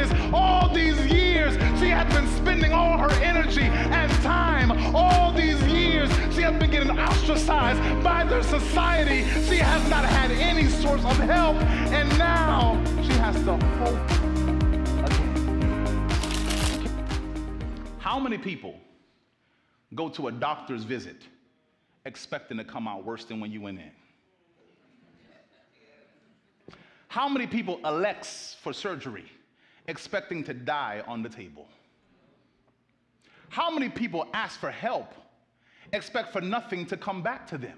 diagnosis. All these years, she has been spending all her energy and time. All these years, she has been getting ostracized by the society. She has not had any source of help, and now she has to hope again. How many people go to a doctor's visit expecting to come out worse than when you went in? How many people elects for surgery expecting to die on the table? How many people ask for help, expect for nothing to come back to them?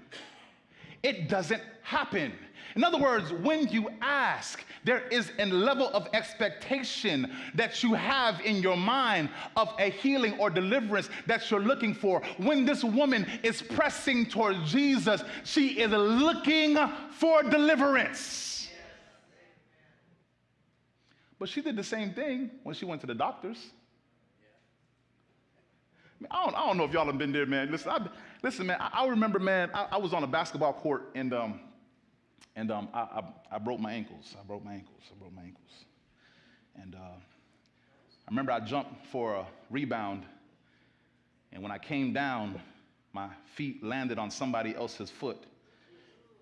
It doesn't happen. In other words, when you ask, there is a level of expectation that you have in your mind of a healing or deliverance that you're looking for. When this woman is pressing toward Jesus, she is looking for deliverance. But she did the same thing when she went to the doctors. I don't know if y'all have been there, man. Listen, man. I remember, man. I was on a basketball court, and I broke my ankles. I broke my ankles. And I remember I jumped for a rebound, and when I came down, my feet landed on somebody else's foot.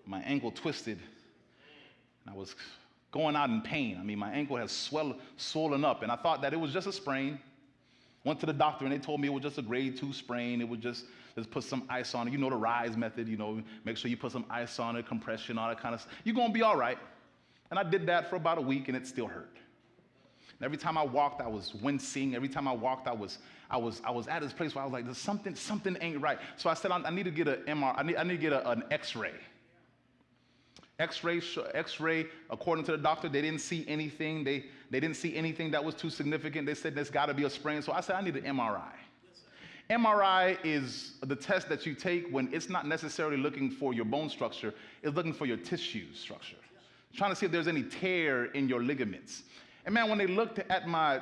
My ankle twisted, and I was going out in pain. I mean, my ankle has swollen up, and I thought that it was just a sprain. Went to the doctor, and they told me it was just a grade 2 sprain. It would just put some ice on it. You know the RISE method, make sure you put some ice on it, compression, all that kind of stuff. You're going to be all right. And I did that for about a week, and it still hurt. And every time I walked, I was wincing. Every time I walked, I was at this place where I was like, something ain't right. So I said, I need to get an MRI. I need to get an X-ray. X-ray, according to the doctor, they didn't see anything. They didn't see anything that was too significant. They said there's got to be a sprain. So I said, I need an MRI. MRI is the test that you take when it's not necessarily looking for your bone structure. It's looking for your tissue structure, trying to see if there's any tear in your ligaments. And man, when they looked at my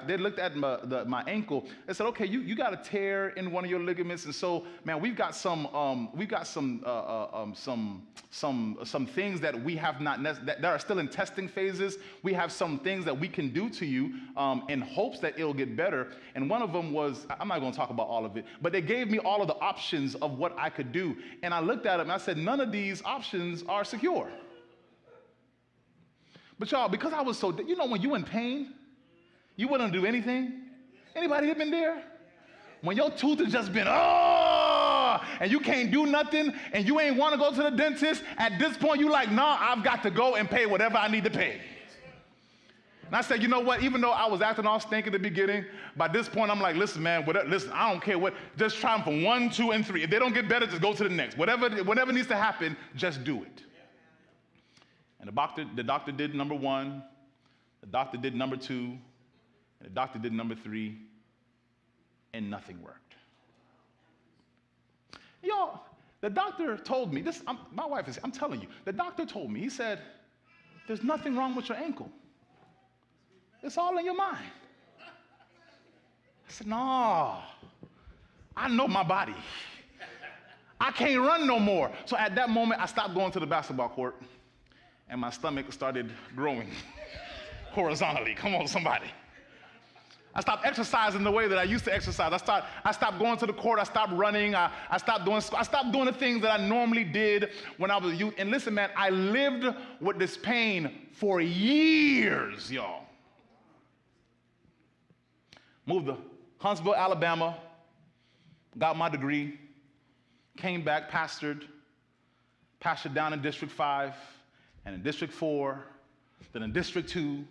ankle, they said, okay, you got a tear in one of your ligaments, and so man, we've got some things that we have not that are still in testing phases. We have some things that we can do to you in hopes that it'll get better. And one of them was, I'm not going to talk about all of it, but they gave me all of the options of what I could do. And I looked at them and I said, none of these options are secure. But y'all, because I was so, when you in pain, you wouldn't do anything. Anybody have been there? When your tooth has just been, and you can't do nothing, and you ain't want to go to the dentist, at this point, you like, nah, I've got to go and pay whatever I need to pay. And I said, you know what, even though I was acting all stink at the beginning, by this point, I'm like, listen, man, listen, I don't care what, just try them from 1, 2, and 3. If they don't get better, just go to the next. Whatever needs to happen, just do it. And the doctor did number 1, the doctor did number 2, and the doctor did number 3, and nothing worked. Y'all, the doctor told me, my wife is, I'm telling you, the doctor told me, he said, there's nothing wrong with your ankle. It's all in your mind. I said, no, I know my body. I can't run no more. So at that moment, I stopped going to the basketball court, and my stomach started growing horizontally. Come on, somebody. I stopped exercising the way that I used to exercise. I stopped going to the court. I stopped running. I stopped doing the things that I normally did when I was a youth. And listen, man, I lived with this pain for years, y'all. Moved to Huntsville, Alabama, got my degree, came back, pastored down in District 5, and in District 4, then in District 2.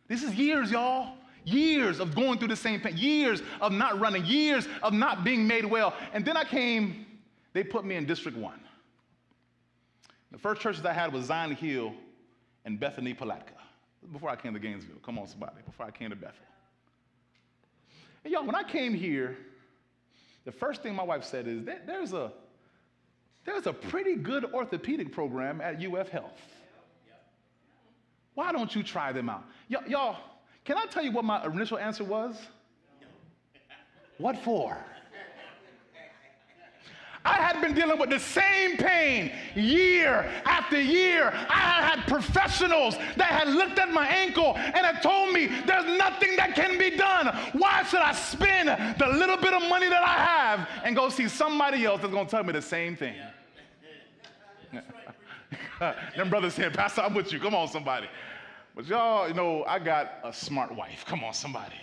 This is years, y'all. Years of going through the same pain, years of not running, years of not being made well. And then they put me in District 1. The first churches I had was Zion Hill and Bethany, Palatka. Before I came to Gainesville. Come on, somebody. Before I came to Bethel. And y'all, when I came here, the first thing my wife said is that there's a pretty good orthopedic program at UF Health. Why don't you try them out? Y'all, can I tell you what my initial answer was? What for? I had been dealing with the same pain year after year. I had professionals that had looked at my ankle and had told me there's nothing that can be done. Why should I spend the little bit of money that I have and go see somebody else that's going to tell me the same thing? Them brothers said, Pastor, I'm with you. Come on, somebody. But y'all, you know, I got a smart wife. Come on, somebody.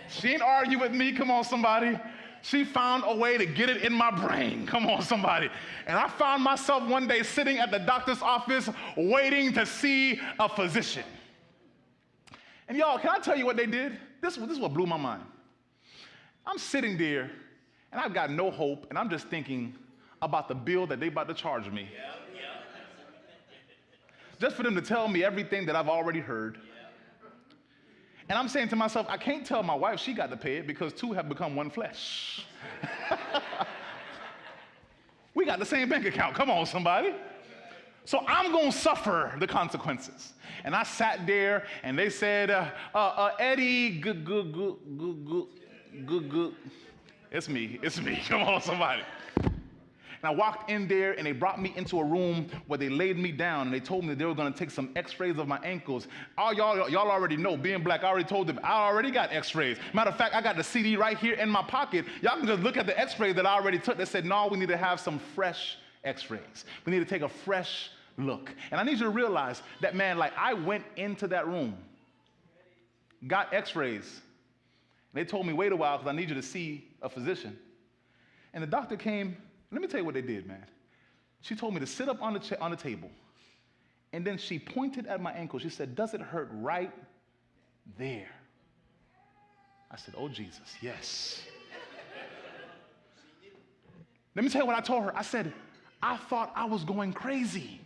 She ain't arguing with me. Come on, somebody. She found a way to get it in my brain. Come on, somebody. And I found myself one day sitting at the doctor's office waiting to see a physician. And y'all, can I tell you what they did? This is what blew my mind. I'm sitting there, and I've got no hope, and I'm just thinking about the bill that they about to charge me. Just for them to tell me everything that I've already heard. And I'm saying to myself, I can't tell my wife she got to pay it because two have become one flesh. We got the same bank account. Come on, somebody. So I'm going to suffer the consequences. And I sat there, and they said, Eddy, good. It's me. Come on, somebody. And I walked in there, and they brought me into a room where they laid me down, and they told me that they were going to take some x-rays of my ankles. All y'all already know, being black, I already told them, I already got x-rays. Matter of fact, I got the CD right here in my pocket. Y'all can just look at the x-rays that I already took. They said, no, we need to have some fresh x-rays. We need to take a fresh look. And I need you to realize that, man, like I went into that room, got x-rays, and they told me, wait a while, because I need you to see a physician. And the doctor came. Let me tell you what they did, man. She told me to sit up on the table, and then she pointed at my ankle. She said, does it hurt right there? I said, oh, Jesus, yes. Let me tell you what I told her. I said, I thought I was going crazy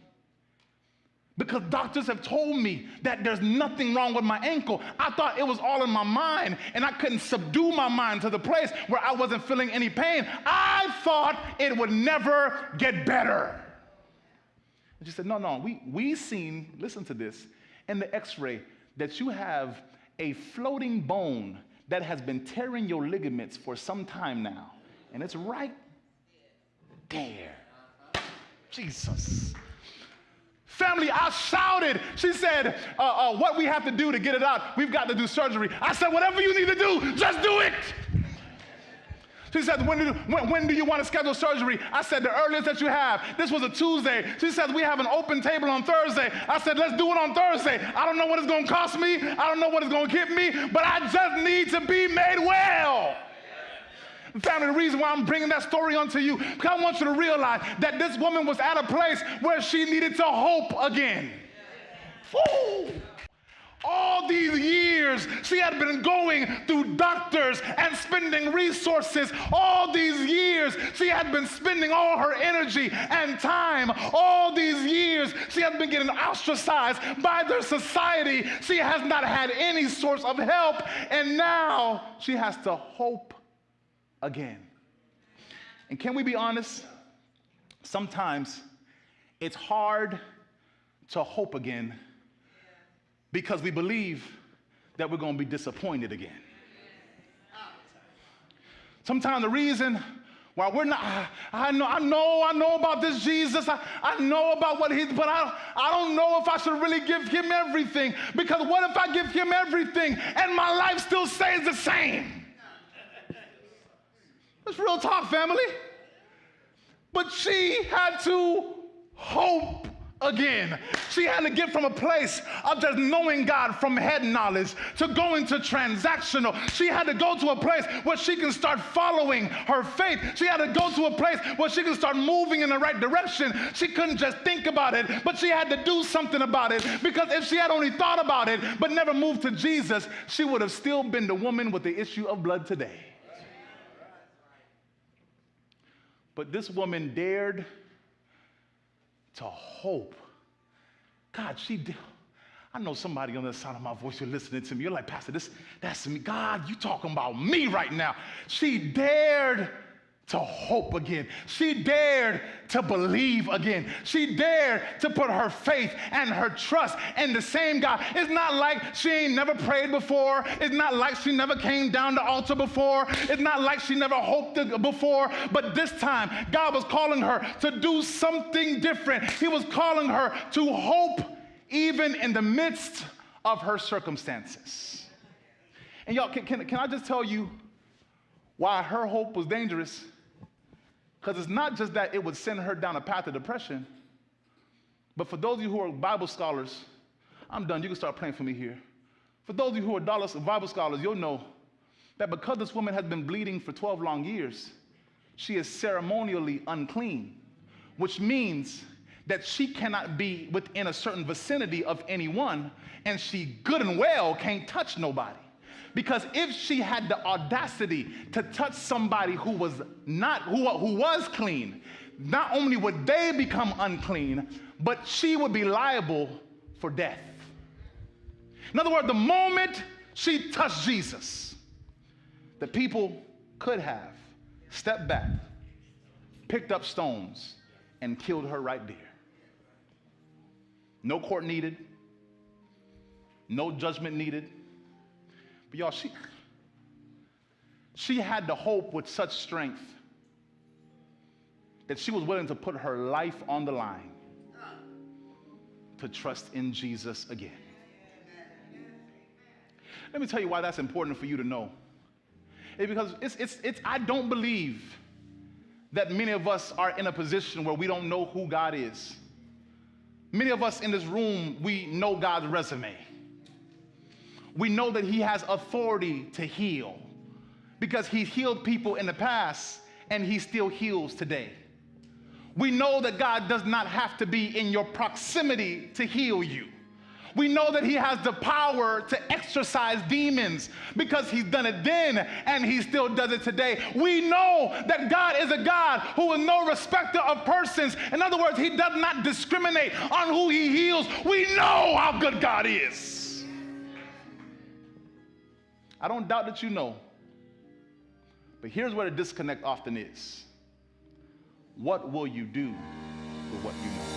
because doctors have told me that there's nothing wrong with my ankle. I thought it was all in my mind, and I couldn't subdue my mind to the place where I wasn't feeling any pain. I thought it would never get better. And she said, no, we seen, listen to this, in the x-ray that you have a floating bone that has been tearing your ligaments for some time now, and it's right there. Jesus. Family, I shouted. She said, what we have to do to get it out, we've got to do surgery. I said, whatever you need to do, just do it. She said, when do you want to schedule surgery? I said, the earliest that you have. This was a Tuesday. She said, we have an open table on Thursday. I said, let's do it on Thursday. I don't know what it's going to cost me. I don't know what it's going to get me, but I just need to be made well. Family, the reason why I'm bringing that story onto you, because I want you to realize that this woman was at a place where she needed to hope again. Ooh. All these years, she had been going through doctors and spending resources. All these years, she had been spending all her energy and time. All these years, she has been getting ostracized by their society. She has not had any source of help, and now she has to hope again. And can we be honest? Sometimes it's hard to hope again because we believe that we're going to be disappointed again. Sometimes the reason why we're not, I know about this Jesus, I know about what he's, but I don't know if I should really give him everything, because what if I give him everything and my life still stays the same? It's real talk, family. But she had to hope again. She had to get from a place of just knowing God from head knowledge to going to transactional. She had to go to a place where she can start following her faith. She had to go to a place where she can start moving in the right direction. She couldn't just think about it, but she had to do something about it, because if she had only thought about it but never moved to Jesus, she would have still been the woman with the issue of blood today. But this woman dared to hope. God, she did. I know somebody on the side of my voice, you're listening to me. You're like, Pastor, that's me. God, you talking about me right now. She dared to hope again. She dared to believe again. She dared to put her faith and her trust in the same God. It's not like she ain't never prayed before. It's not like she never came down the altar before. It's not like she never hoped before. But this time, God was calling her to do something different. He was calling her to hope even in the midst of her circumstances. And y'all, can I just tell you why her hope was dangerous? Because it's not just that it would send her down a path of depression, but for those of you who are Bible scholars, I'm done, you can start praying for me here. For those of you who are Bible scholars, you'll know that because this woman has been bleeding for 12 long years, she is ceremonially unclean, which means that she cannot be within a certain vicinity of anyone, and she good and well can't touch nobody. Because if she had the audacity to touch somebody who was clean, not only would they become unclean, but she would be liable for death. In other words, the moment she touched Jesus, the people could have stepped back, picked up stones, and killed her right there. No court needed, no judgment needed. But y'all, she had the hope with such strength that she was willing to put her life on the line to trust in Jesus again. Let me tell you why that's important for you to know. It's because I don't believe that many of us are in a position where we don't know who God is. Many of us in this room, we know God's resume. We know that he has authority to heal because he healed people in the past and he still heals today. We know that God does not have to be in your proximity to heal you. We know that he has the power to exorcise demons because he's done it then and he still does it today. We know that God is a God who is no respecter of persons. In other words, he does not discriminate on who he heals. We know how good God is. I don't doubt that you know. But here's where the disconnect often is. What will you do with what you know?